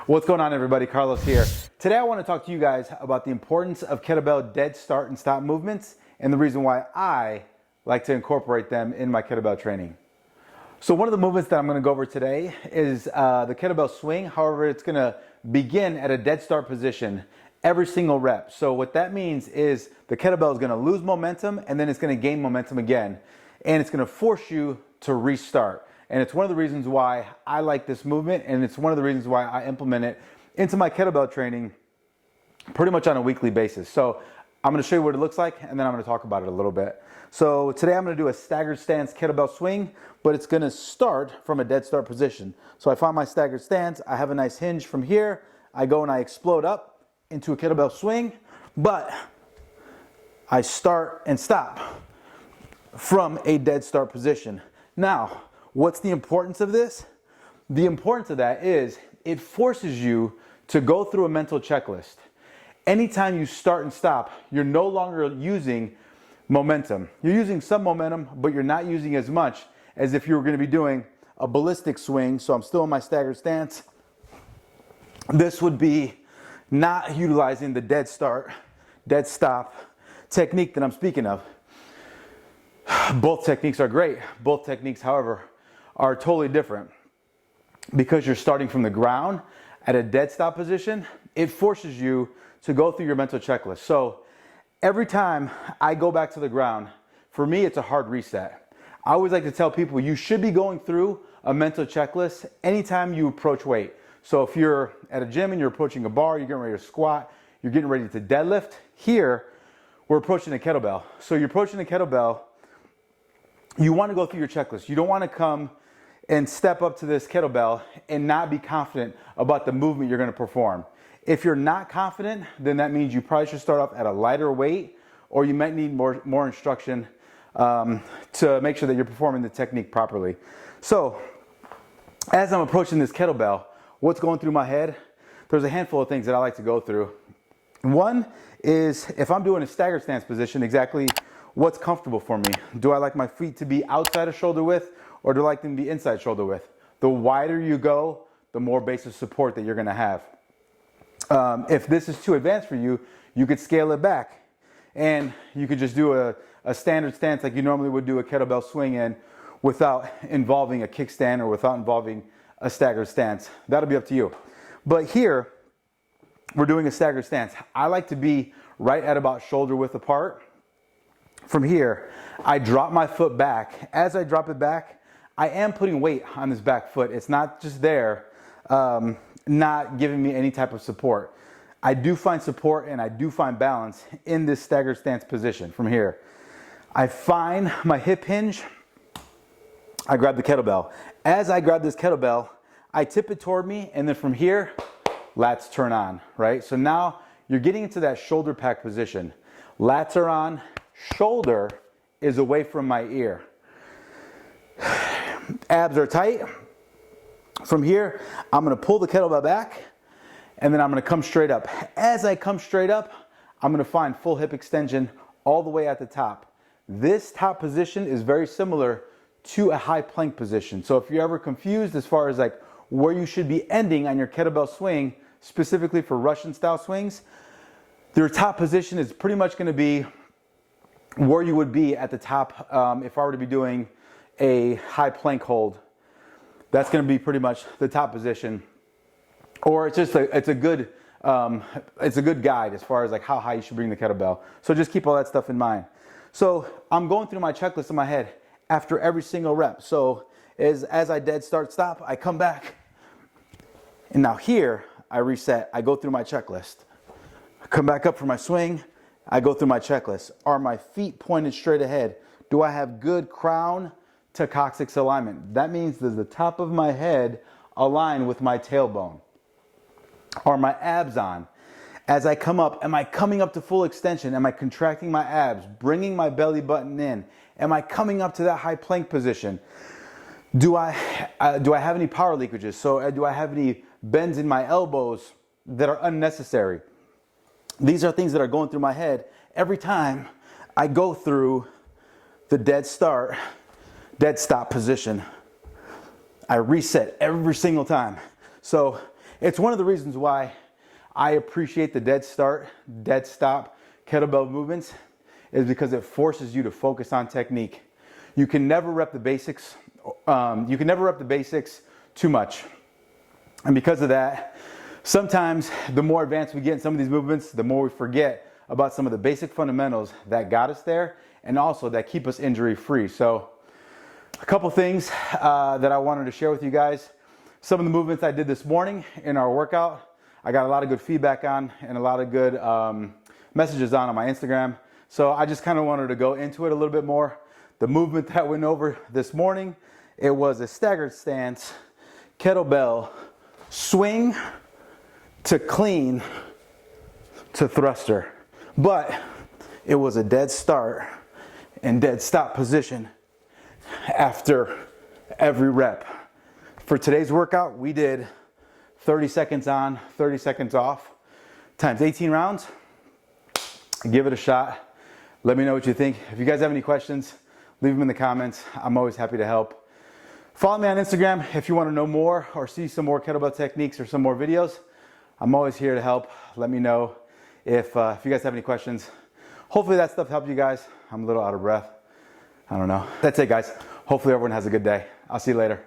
What's going on, everybody? Carlos here. Today I want to talk to you guys about the importance of kettlebell dead start and stop movements and the reason why I like to incorporate them in my kettlebell training. So one of the movements that I'm going to go over today is the kettlebell swing. However, it's going to begin at a dead start position every single rep. So what that means is the kettlebell is going to lose momentum and then it's going to gain momentum again. And it's going to force you to restart. And it's one of the reasons why I like this movement, and it's one of the reasons why I implement it into my kettlebell training pretty much on a weekly basis. So I'm going to show you what it looks like, and then I'm going to talk about it a little bit. So today I'm going to do a staggered stance kettlebell swing, but it's going to start from a dead start position. So I find my staggered stance, I have a nice hinge from here, I go and I explode up into a kettlebell swing, but I start and stop from a dead start position. Now, what's the importance of this? The importance of that is it forces you to go through a mental checklist. Anytime you start and stop, you're no longer using momentum. You're using some momentum, but you're not using as much as if you were going to be doing a ballistic swing. So I'm still in my staggered stance. This would be not utilizing the dead start, dead stop technique that I'm speaking of. Both techniques are great. Both techniques, however, are totally different. Because you're starting from the ground at a dead stop position, it forces you to go through your mental checklist. So every time I go back to the ground, for me, it's a hard reset. I always like to tell people you should be going through a mental checklist anytime you approach weight. So if you're at a gym and you're approaching a bar, you're getting ready to squat, you're getting ready to deadlift, here we're approaching a kettlebell. So you're approaching a kettlebell, you want to go through your checklist. You don't want to come and step up to this kettlebell and not be confident about the movement you're going to perform. If you're not confident, then that means you probably should start off at a lighter weight, or you might need more instruction to make sure that you're performing the technique properly. So as I'm approaching this kettlebell, what's going through my head? There's a handful of things that I like to go through. One is if I'm doing a staggered stance position, exactly what's comfortable for me. Do I like my feet to be outside of shoulder width, or do I like them to be inside shoulder width? The wider you go, the more base of support that you're going to have. If this is too advanced for you, you could scale it back, and you could just do a standard stance like you normally would do a kettlebell swing in without involving a kickstand or without involving a staggered stance. That'll be up to you. But here, we're doing a staggered stance. I like to be right at about shoulder width apart. From here, I drop my foot back. As I drop it back, I am putting weight on this back foot. It's not just there, not giving me any type of support. I do find support and I do find balance in this staggered stance position. From here, I find my hip hinge. I grab the kettlebell. As I grab this kettlebell, I tip it toward me, and then from here, lats turn on, right? So now you're getting into that shoulder pack position. Lats are on. Shoulder is away from my ear. Abs are tight. From here, I'm going to pull the kettlebell back, and then I'm going to come straight up. As I come straight up, I'm going to find full hip extension all the way at the top. This top position is very similar to a high plank position. So if you're ever confused as far as like where you should be ending on your kettlebell swing, specifically for Russian style swings, your top position is pretty much going to be where you would be at the top if I were to be doing a high plank hold. That's going to be pretty much the top position, or it's just it's a good guide as far as like how high you should bring the kettlebell. So just keep all that stuff in mind. So I'm going through my checklist in my head after every single rep. So as I dead start stop, I come back, and now here I reset. I go through my checklist. I come back up for my swing. I go through my checklist. Are my feet pointed straight ahead? Do I have good crown to coccyx alignment? That means does the top of my head align with my tailbone? Are my abs on? As I come up, am I coming up to full extension? Am I contracting my abs, bringing my belly button in? Am I coming up to that high plank position? Do I have any power leakages? So do I have any bends in my elbows that are unnecessary? These are things that are going through my head every time I go through the dead start, dead stop position. I reset every single time. So It's one of the reasons why I appreciate the dead start, dead stop kettlebell movements, is because it forces you to focus on technique. You can never rep the basics. Too much. And because of that, sometimes the more advanced we get in some of these movements, the more we forget about some of the basic fundamentals that got us there and also that keep us injury free. So a couple things that I wanted to share with you guys. Some of the movements I did this morning in our workout, I got a lot of good feedback on and a lot of good messages on my Instagram. So I just kind of wanted to go into it a little bit more. The movement that went over this morning, it was a staggered stance, kettlebell, swing to clean to thruster. But it was a dead start and dead stop position after every rep. For today's workout, we did 30 seconds on, 30 seconds off, times 18 rounds. Give it a shot. Let me know what you think. If you guys have any questions, leave them in the comments. I'm always happy to help. Follow me on Instagram if you want to know more or see some more kettlebell techniques or some more videos. I'm always here to help. Let me know if you guys have any questions. Hopefully that stuff helped you guys. I'm a little out of breath. I don't know. That's it, guys. Hopefully everyone has a good day. I'll see you later.